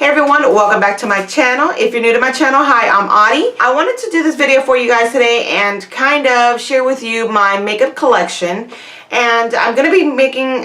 everyone, welcome back to my channel. If you're new to my channel, hi, I'm Audie. I wanted to do this video for you guys today and kind of share with you my makeup collection. And I'm going to be making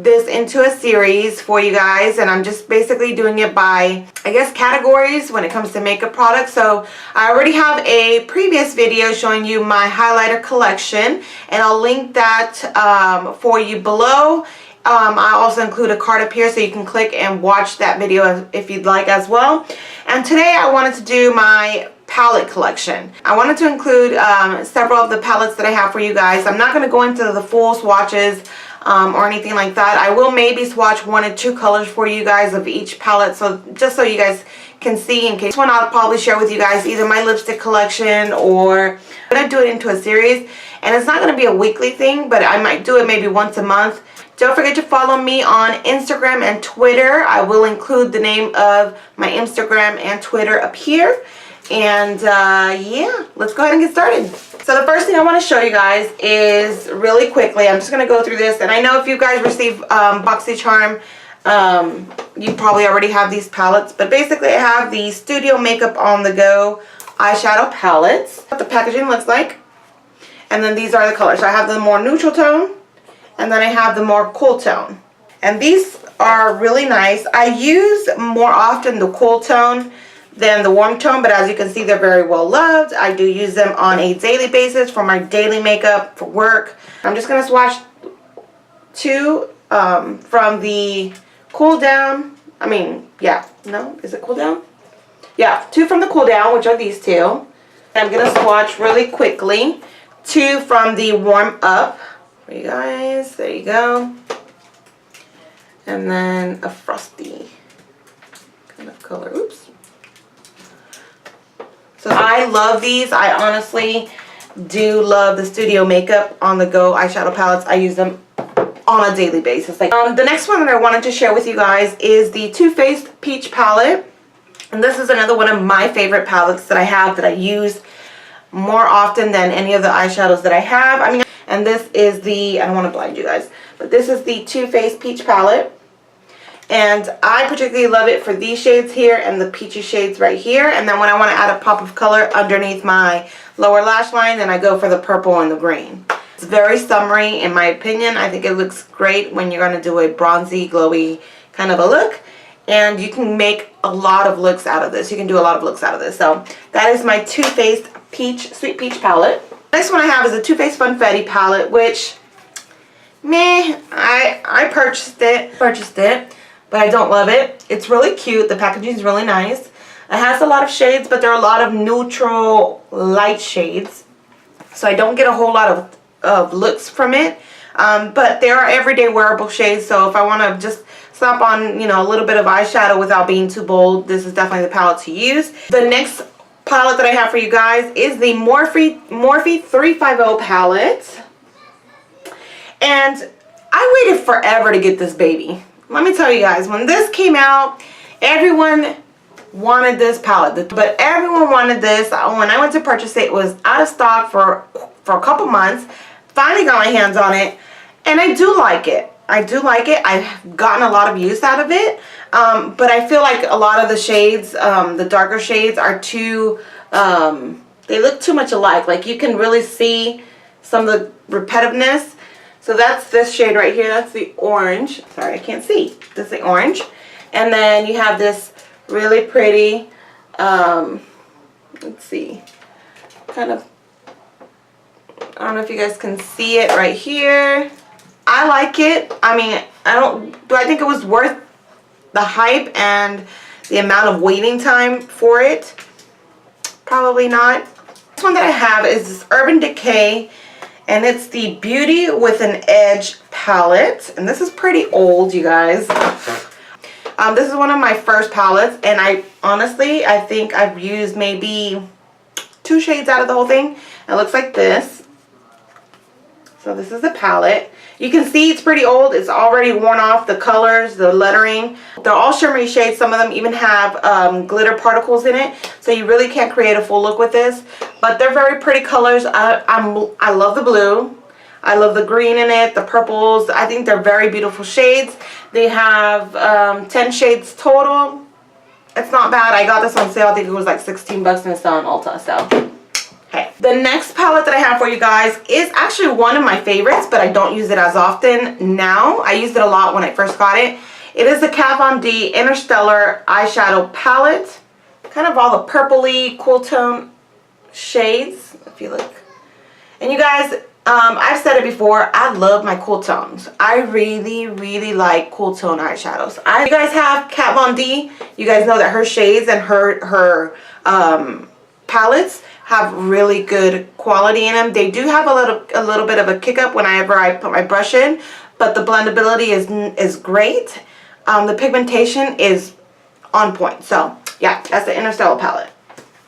this into a series for you guys, and I'm just basically doing it by, I guess, categories when it comes to makeup products. So I already have a previous video showing you my highlighter collection, and I'll link that for you below. I also include a card up here so you can click and watch that video if you'd like as well. And today I wanted to do my palette collection. I wanted to include several of the palettes that I have for you guys. I'm not going to go into the full swatches or anything like that. I will maybe swatch 1 or 2 colors for you guys of each palette, so just so you guys can see. In case this one, I'll probably share with you guys either my lipstick collection, or I'm going to do it into a series. And it's not going to be a weekly thing, but I might do it maybe once a month. Don't forget to follow me on Instagram and Twitter. I will include the name of my Instagram and Twitter up here. And yeah, let's go ahead and get started. So the first thing I want to show you guys is really quickly, I'm just going to go through this. And I know if you guys receive BoxyCharm, you probably already have these palettes. But basically I have the Studio Makeup On The Go eyeshadow palettes. What the packaging looks like. And then these are the colors. So I have the more neutral tone, and then I have the more cool tone. And these are really nice. I use more often the cool tone than the warm tone, but as you can see, they're very well loved. I do use them on a daily basis for my daily makeup, for work. I'm just going to swatch 2 from the Cool Down. I mean, yeah, no, is it Cool Down? Yeah, 2 from the Cool Down, which are these 2. I'm going to swatch really quickly 2 from the Warm Up for you guys. There you go. And then a frosty kind of color. Oops. So I love these. I honestly do love the Studio Makeup On The Go eyeshadow palettes. I use them on a daily basis. Like the next one that I wanted to share with you guys is the Too Faced Peach palette. And this is another one of my favorite palettes that I have, that I use more often than any of the eyeshadows that I have. I mean, and this is the, I don't want to blind you guys, but this is the Too Faced Peach palette. And I particularly love it for these shades here and the peachy shades right here. And then when I want to add a pop of color underneath my lower lash line, then I go for the purple and the green. It's very summery in my opinion. I think it looks great when you're going to do a bronzy, glowy kind of a look. And you can make a lot of looks out of this. You can do a lot of looks out of this. So that is my Too Faced Peach, Sweet Peach palette. Next one I have is a Too Faced Funfetti palette, which, meh, I purchased it, but I don't love it. It's really cute. The packaging is really nice. It has a lot of shades, but there are a lot of neutral light shades. So I don't get a whole lot of looks from it. But there are everyday wearable shades. So if I want to just slap on, you know, a little bit of eyeshadow without being too bold, this is definitely the palette to use. The next palette that I have for you guys is the Morphe 350 palette. And I waited forever to get this baby. Let me tell you guys, when this came out, everyone wanted this palette. But everyone wanted this. When I went to purchase it, it was out of stock for a couple months. Finally got my hands on it, and I do like it. I do like it. I've gotten a lot of use out of it. But I feel like a lot of the shades, the darker shades, are too, they look too much alike. Like you can really see some of the repetitiveness. So that's this shade right here. That's the orange. Sorry, I can't see. This is the orange. And then you have this really pretty, let's see, kind of, I don't know if you guys can see it right here. I like it. I mean, do I think it was worth the hype and the amount of waiting time for it? Probably not. This one that I have is this Urban Decay, and it's the Beauty with an Edge palette. And this is pretty old, you guys. This is one of my first palettes, and I think I've used maybe 2 shades out of the whole thing. It looks like this. So this is the palette. You can see it's pretty old. It's already worn off the colors, the lettering. They're all shimmery shades. Some of them even have glitter particles in it. So you really can't create a full look with this. But they're very pretty colors. I love the blue. I love the green in it, the purples. I think they're very beautiful shades. They have 10 shades total. It's not bad. I got this on sale. I think it was like 16 bucks and it's on Ulta. So, okay. The next palette that I have for you guys is actually one of my favorites, but I don't use it as often now. I used it a lot when I first got it. It is the Kat Von D Interstellar Eyeshadow Palette. Kind of all the purpley, cool tone shades, if you look. And you guys, I've said it before, I love my cool tones. I really, really like cool tone eyeshadows. You guys have Kat Von D. You guys know that her shades and her palettes have really good quality in them. They do have a little bit of a kick up whenever I put my brush in, but the blendability is great. The pigmentation is on point. So yeah, that's the Interstellar palette.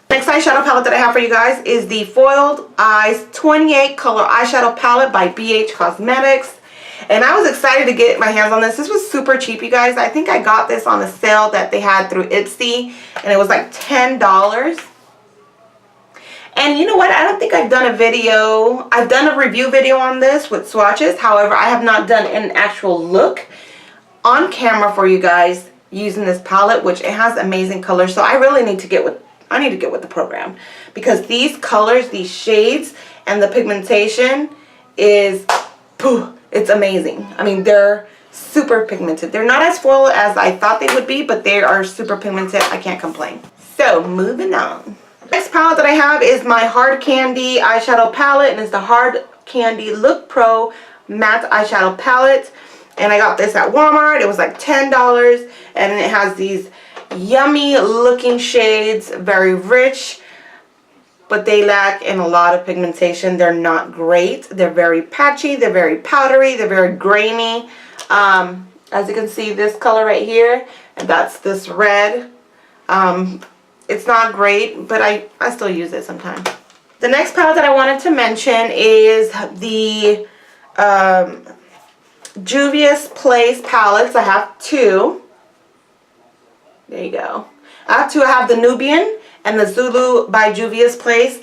Next eyeshadow palette that I have for you guys is the Foiled Eyes 28 color eyeshadow palette by BH Cosmetics. And I was excited to get my hands on this. This was super cheap, you guys. I think I got this on a sale that they had through Ipsy, and it was like $10. And you know what? I don't think I've done a video. I've done a review video on this with swatches. However, I have not done an actual look on camera for you guys using this palette, which it has amazing colors. So I really need to get with the program, because these colors, these shades, and the pigmentation is, it's amazing. I mean, they're super pigmented. They're not as full as I thought they would be, but they are super pigmented. I can't complain. So moving on. Next palette that I have is my Hard Candy eyeshadow palette, and it's the Hard Candy Look Pro matte eyeshadow palette. And I got this at Walmart. It was like $10, and it has these yummy looking shades, very rich, but they lack in a lot of pigmentation. They're not great. They're very patchy, they're very powdery, they're very grainy. As you can see, this color right here, and that's this red. It's not great, but I still use it sometimes. The next palette that I wanted to mention is the Juvias Place palettes. I have two. There you go. I have two. I have the Nubian and the Zulu by Juvias Place.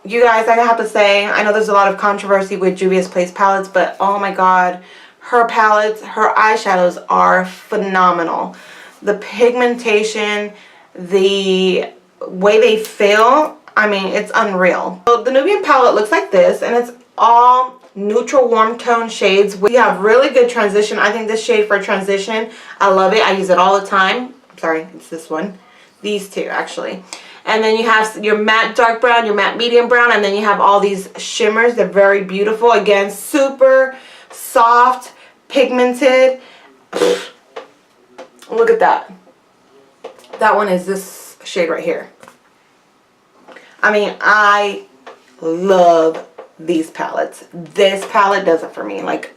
You guys, I have to say, I know there's a lot of controversy with Juvias Place palettes, but oh my god, her palettes, her eyeshadows are phenomenal. The pigmentation, the way they feel, I mean, it's unreal. So the Nubian palette looks like this, and it's all neutral warm tone shades. We have really good transition. I think this shade for transition, I love it. I use it all the time. Sorry, it's this one. These two actually. And then you have your matte dark brown, your matte medium brown, and then you have all these shimmers. They're very beautiful. Again, super soft, pigmented. Look at that. That one is this shade right here. I mean, I love these palettes. This palette does it for me, like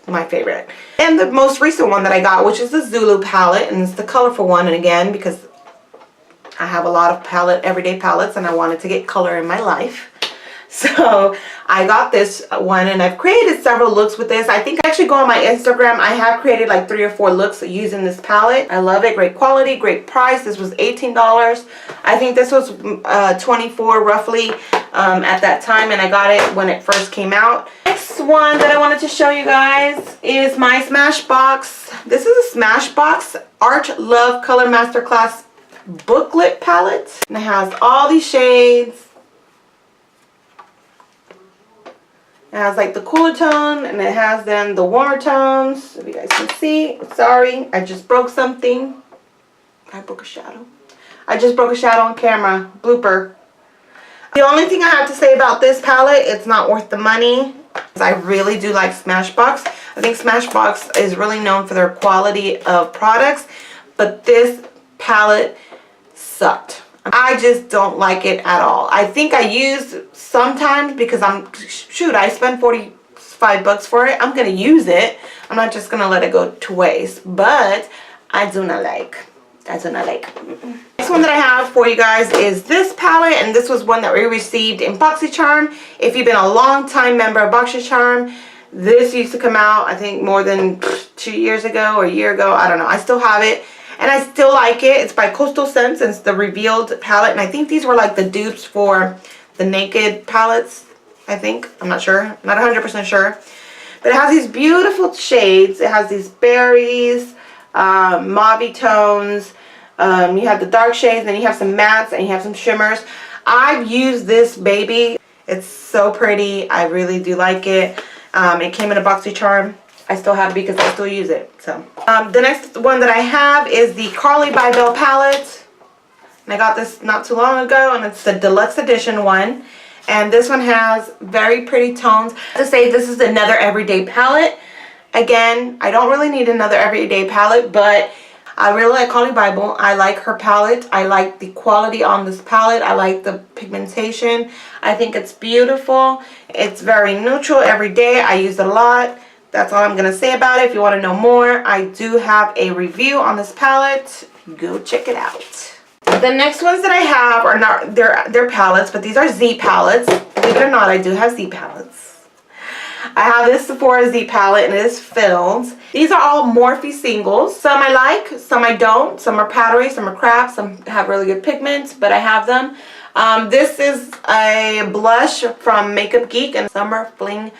my favorite. And the most recent one that I got, which is the Zulu palette, and it's the colorful one, and again, because I have a lot of everyday palettes and I wanted to get color in my life. So I got this one, and I've created several looks with this. I think actually go on my Instagram. I have created like 3 or 4 looks using this palette. I love it. Great quality, great price. This was $18. I think this was $24 roughly at that time, and I got it when it first came out. Next one that I wanted to show you guys is my Smashbox. This is a Smashbox Art Love Color Masterclass booklet palette, and it has all these shades. It has like the cooler tone, and it has then the warmer tones. If you guys can see, sorry, I just broke something. I broke a shadow. I just broke a shadow on camera. Blooper. The only thing I have to say about this palette, it's not worth the money. I really do like Smashbox. I think Smashbox is really known for their quality of products, but this palette sucked. I just don't like it at all. I think I use sometimes because I spend 45 bucks for it. I'm gonna use it. I'm not just gonna let it go to waste, but I do not like. Next one that I have for you guys is this palette, and this was one that we received in BoxyCharm. If you've been a long time member of BoxyCharm, this used to come out I think more than 2 years ago or a year ago. I don't know. I still have it. And I still like it. It's by Coastal Scents, and it's the revealed palette. And I think these were like the dupes for the Naked palettes, I think. I'm not sure. Not 100% sure. But it has these beautiful shades. It has these berries, mauve tones, You have the dark shades, then you have some mattes, and you have some shimmers. I've used this baby. It's so pretty. I really do like it. It came in a BoxyCharm. I still have it because I still use it. So the next one that I have is the Carly by Belle palette. And I got this not too long ago, and it's the deluxe edition one. And this one has very pretty tones. To say this is another everyday palette. Again, I don't really need another everyday palette, but I really like Carly Bible. I like her palette. I like the quality on this palette. I like the pigmentation. I think it's beautiful. It's very neutral every day. I use it a lot. That's all I'm going to say about it. If you want to know more, I do have a review on this palette. Go check it out. The next ones that I have are not, they're palettes, but these are Z palettes. Believe it or not, I do have Z palettes. I have this Sephora Z palette, and it is filled. These are all Morphe singles. Some I like, some I don't. Some are powdery, some are crap, some have really good pigments, but I have them. This is a blush from Makeup Geek, and Summer Fling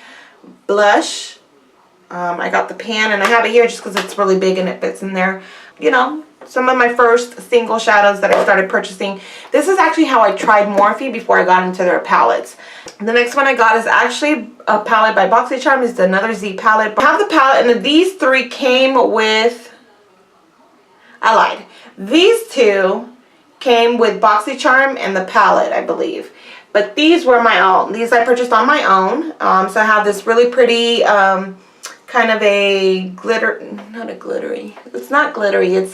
blush. I got the pan, and I have it here just because it's really big and it fits in there. You know, some of my first single shadows that I started purchasing. This is actually how I tried Morphe before I got into their palettes. The next one I got is actually a palette by BoxyCharm. It's another Z palette. I have the palette, and these three came with, I lied. These two came with BoxyCharm and the palette, I believe. But these were my own. These I purchased on my own. So I have this really pretty kind of a glitter, not a glittery. It's not glittery. It's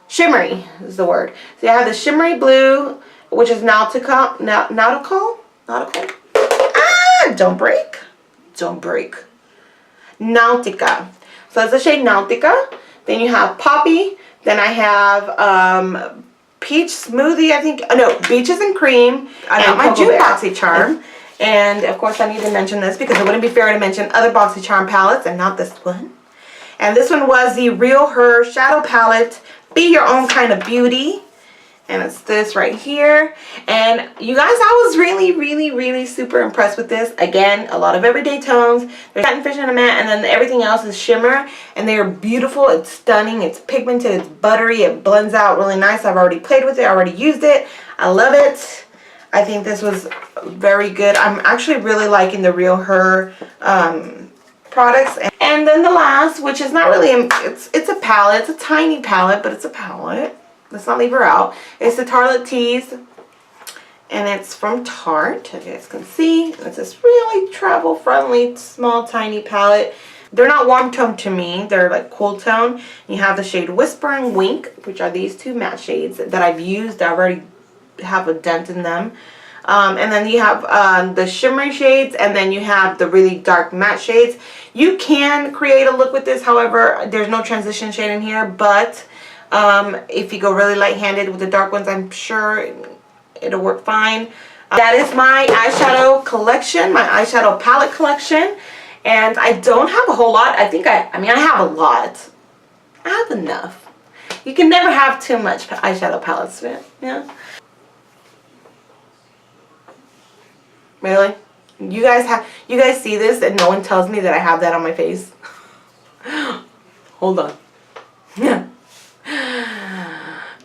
shimmery is the word. So I have the shimmery blue, which is nautical. Ah, don't break. Don't break. Nautica. So it's the shade Nautica. Then you have Poppy. Then I have Peach Smoothie, I think. Oh, no, Beaches and Cream. I got my June BoxyCharm. And of course I need to mention this because it wouldn't be fair to mention other BoxyCharm palettes and not this one. And this one was the Realher Shadow Palette. Be Your Own Kind of Beauty. And it's this right here. And you guys, I was really super impressed with this. Again, a lot of everyday tones. There's satin fish and a matte, and then everything else is shimmer. And they are beautiful. It's stunning. It's pigmented. It's buttery. It blends out really nice. I've already played with it. I already used it. I love it. I think this was very good. I'm actually really liking the Realher products. And then the last, which is not really, it's a palette. It's a tiny palette, but it's a palette. Let's not leave her out. It's the Tartelette Tease, and it's from Tarte. As you guys can see, it's this really travel-friendly, small, tiny palette. They're not warm tone to me. They're like cool tone. You have the shade Whisper and Wink, which are these two matte shades that I've used. I already have a dent in them. And then you have the shimmery shades, and then you have the really dark matte shades. You can create a look with this. However, there's no transition shade in here, but if you go really light-handed with the dark ones, I'm sure it'll work fine. That is my eyeshadow collection, my eyeshadow palette collection. And I don't have a whole lot. I have a lot. I have enough. You can never have too much eyeshadow palettes, yeah. Really? You guys see this and no one tells me that I have that on my face? Hold on. Yeah.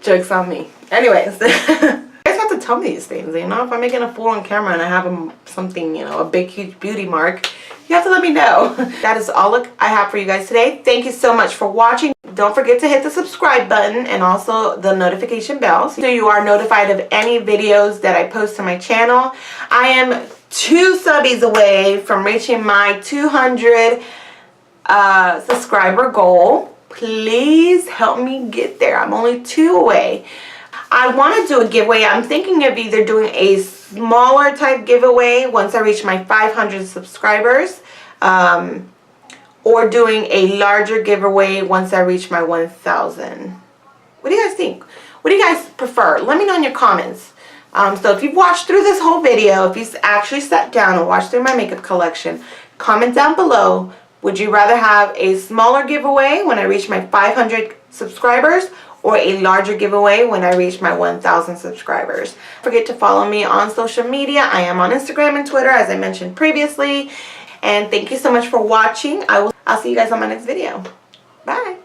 Joke's on me. Anyways, you guys have to tell me these things, you know? If I'm making a fool on camera and I have something, you know, a big, huge beauty mark, you have to let me know. That is all I have for you guys today. Thank you so much for watching. Don't forget to hit the subscribe button and also the notification bell so you are notified of any videos that I post to my channel. I am 2 subbies away from reaching my 200 subscriber goal. Please help me get there. I'm only 2 away. I want to do a giveaway. I'm thinking of either doing a smaller type giveaway once I reach my 500 subscribers, or doing a larger giveaway once I reach my 1,000. What do you guys think? What do you guys prefer? Let me know in your comments. So if you've watched through this whole video, if you've actually sat down and watched through my makeup collection, comment down below. Would you rather have a smaller giveaway when I reach my 500 subscribers or a larger giveaway when I reach my 1,000 subscribers? Don't forget to follow me on social media. I am on Instagram and Twitter, as I mentioned previously. And thank you so much for watching. I'll see you guys on my next video. Bye.